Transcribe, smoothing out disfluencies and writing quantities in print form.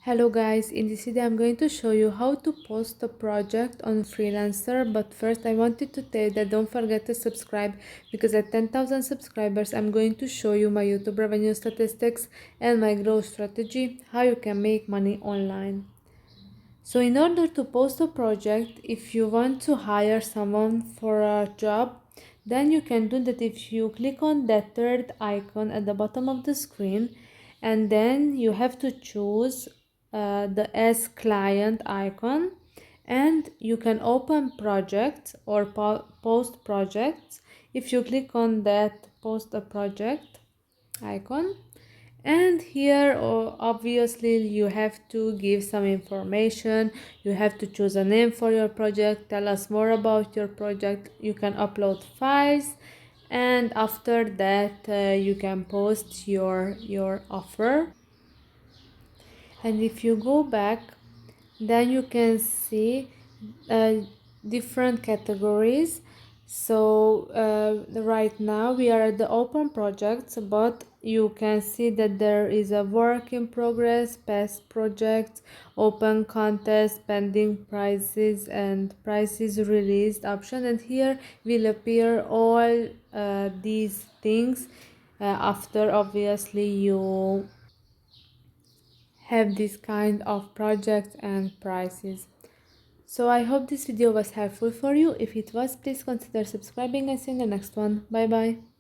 Hello guys, in this video I'm going to show you how to post a project on Freelancer, but first I wanted to tell you that don't forget to subscribe, because at 10,000 subscribers I'm going to show you my YouTube revenue statistics and my growth strategy, how you can make money online. So in order to post a project, if you want to hire someone for a job, then you can do that if you click on that third icon at the bottom of the screen, and then you have to choose the as client icon, and you can open projects or post projects if you click on that post a project icon. And here obviously you have to give some information. You have to choose a name for your project, tell us more about your project, you can upload files, and after that you can post your offer. And if you go back, then you can see uh, different categories. So right now we are at the open projects, but you can see that there is a work in progress, past projects, open contest, pending prices, and prices released option. And here will appear all these things after obviously you have this kind of projects and prices. So I hope this video was helpful for you. If it was, please consider subscribing and see you in the next one. Bye bye.